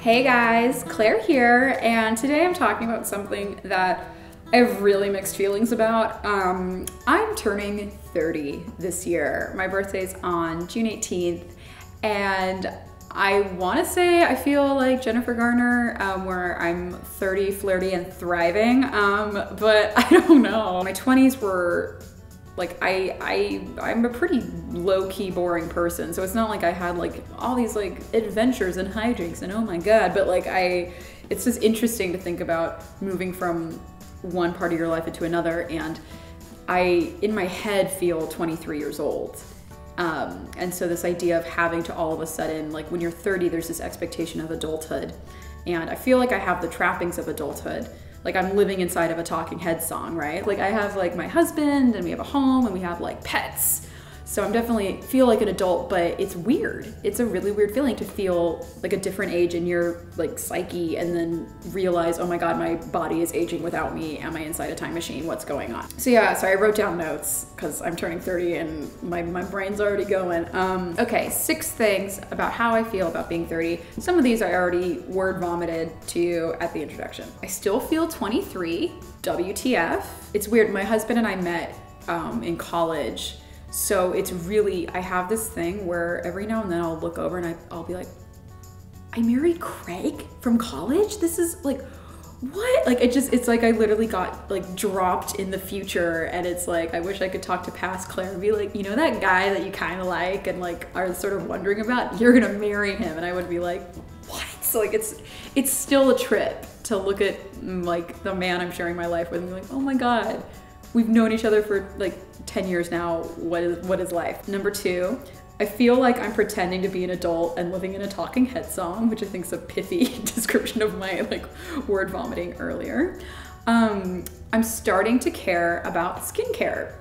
Hey guys, Claire here, and today I'm talking about something that I have really mixed feelings about. I'm turning 30 this year. My birthday's on June 18th, and I want to say I feel like Jennifer Garner, where I'm 30, flirty, and thriving, but I don't know. My 20s were like, I'm a pretty low-key boring person, so it's not like I had like all these like adventures and hijinks and oh my god, but like it's just interesting to think about moving from one part of your life into another, and I, in my head, feel 23 years old. And so this idea of having to all of a sudden, like when you're 30, there's this expectation of adulthood, and I feel like I have the trappings of adulthood. Like I'm living inside of a Talking Heads song, right? Like I have like my husband and we have a home and we have like pets. So I'm definitely feel like an adult, but it's weird. It's a really weird feeling to feel like a different age in your like psyche and then realize, oh my God, my body is aging without me. Am I inside a time machine? What's going on? So yeah, so I wrote down notes because I'm turning 30 and my brain's already going. Okay, 6 things about how I feel about being 30. Some of these I already word vomited to you at the introduction. I still feel 23, WTF. It's weird, my husband and I met in college. So it's really, I have this thing where every now and then I'll look over and I'll be like, I married Craig from college? This is like, what? Like it's like I literally got like dropped in the future, and it's like, I wish I could talk to past Claire and be like, you know that guy that you kind of like and like are sort of wondering about, you're gonna marry him. And I would be like, what? So like it's still a trip to look at like the man I'm sharing my life with and be like, oh my God, we've known each other for like 10 years now. What is life? Number 2, I feel like I'm pretending to be an adult and living in a Talking Heads song, which I think is a pithy description of my like word vomiting earlier. I'm starting to care about skincare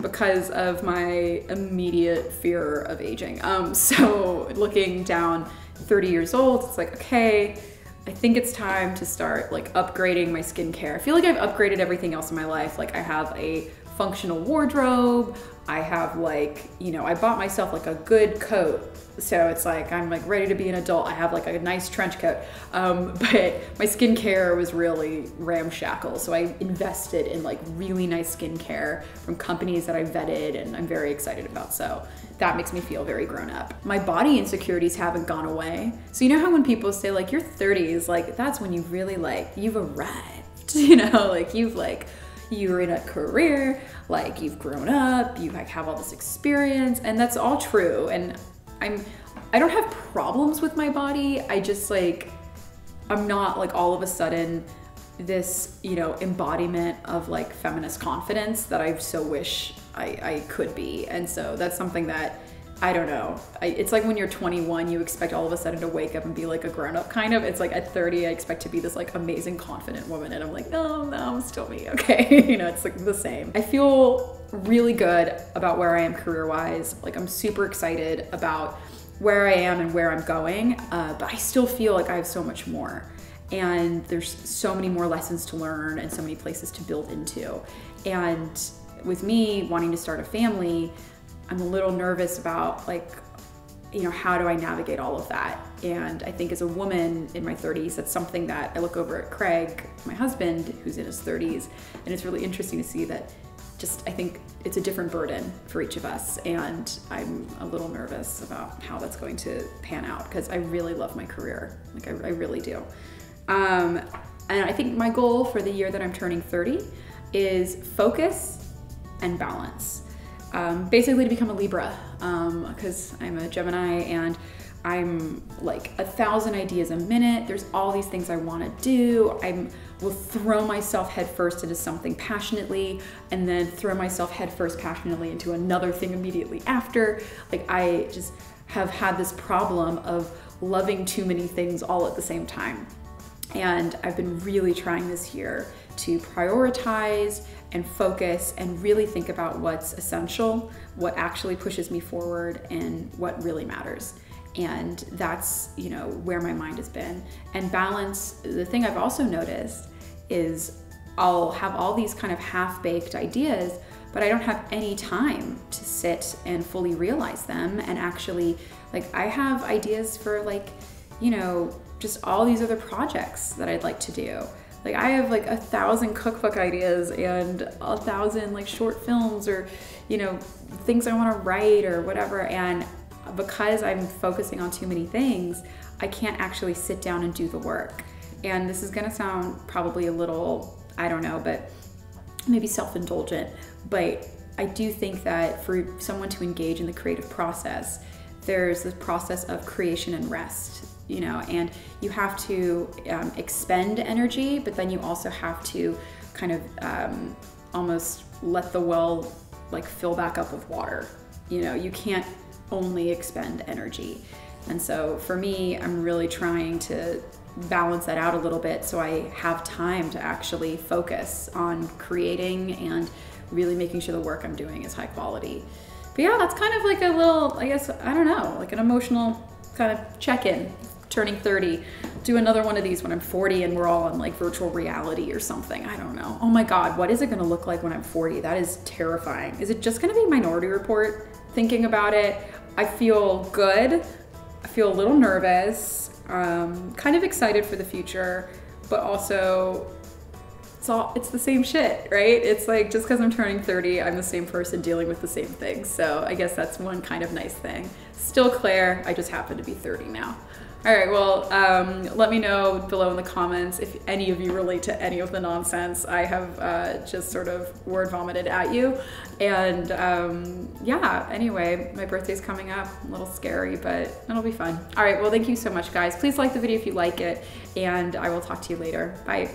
because of my immediate fear of aging. So looking down 30 years old, it's like, okay, I think it's time to start like upgrading my skincare. I feel like I've upgraded everything else in my life. Like I have a functional wardrobe. I have like, you know, I bought myself like a good coat. So it's like, I'm like ready to be an adult. I have like a nice trench coat. But my skincare was really ramshackle. So I invested in like really nice skincare from companies that I vetted and I'm very excited about. So that makes me feel very grown up. My body insecurities haven't gone away. So you know how when people say like your 30s, like that's when you really like, you've arrived, you know, like you're in a career, like you've grown up, you like have all this experience, and that's all true. And I don't have problems with my body. I just like, I'm not like all of a sudden this, you know, embodiment of like feminist confidence that I so wish I could be. And so that's something that, I don't know. It's like when you're 21, you expect all of a sudden to wake up and be like a grown up kind of. It's like at 30, I expect to be this like amazing, confident woman. And I'm like, no, I'm still me, okay? You know, it's like the same. I feel really good about where I am career-wise. Like I'm super excited about where I am and where I'm going, but I still feel like I have so much more. And there's so many more lessons to learn and so many places to build into. And with me wanting to start a family, I'm a little nervous about like, you know, how do I navigate all of that? And I think as a woman in my 30s, that's something that I look over at Craig, my husband, who's in his 30s, and it's really interesting to see that just, I think it's a different burden for each of us. And I'm a little nervous about how that's going to pan out because I really love my career. Like I really do. And I think my goal for the year that I'm turning 30 is focus and balance. Basically to become a Libra, because I'm a Gemini and I'm like 1,000 ideas a minute. There's all these things I want to do. I will throw myself headfirst into something passionately and then throw myself headfirst passionately into another thing immediately after. Like I just have had this problem of loving too many things all at the same time. And I've been really trying this year to prioritize and focus and really think about what's essential, what actually pushes me forward, and what really matters. And that's, you know, where my mind has been. And balance, the thing I've also noticed is I'll have all these kind of half-baked ideas, but I don't have any time to sit and fully realize them and actually, like I have ideas for like, you know, just all these other projects that I'd like to do. Like I have like 1,000 cookbook ideas and 1,000 like short films or, you know, things I want to write or whatever. And because I'm focusing on too many things, I can't actually sit down and do the work. And this is gonna sound probably a little, I don't know, but maybe self-indulgent, but I do think that for someone to engage in the creative process, there's this process of creation and rest, you know, and you have to expend energy, but then you also have to kind of almost let the well like fill back up with water. You know, you can't only expend energy. And so for me, I'm really trying to balance that out a little bit so I have time to actually focus on creating and really making sure the work I'm doing is high quality. But yeah, that's kind of like a little, I guess, I don't know, like an emotional kind of check-in, turning 30. Do another one of these when I'm 40 and we're all on like virtual reality or something. I don't know. Oh my God, what is it gonna look like when I'm 40? That is terrifying. Is it just gonna be Minority Report? Thinking about it, I feel good. I feel a little nervous, kind of excited for the future, but also it's the same shit, right? It's like, just because I'm turning 30, I'm the same person dealing with the same things. So I guess that's one kind of nice thing. Still Claire, I just happen to be 30 now. All right, well, let me know below in the comments if any of you relate to any of the nonsense I have just sort of word vomited at you. And yeah, anyway, my birthday's coming up, a little scary, but it'll be fun. All right, well, thank you so much, guys. Please like the video if you like it, and I will talk to you later. Bye.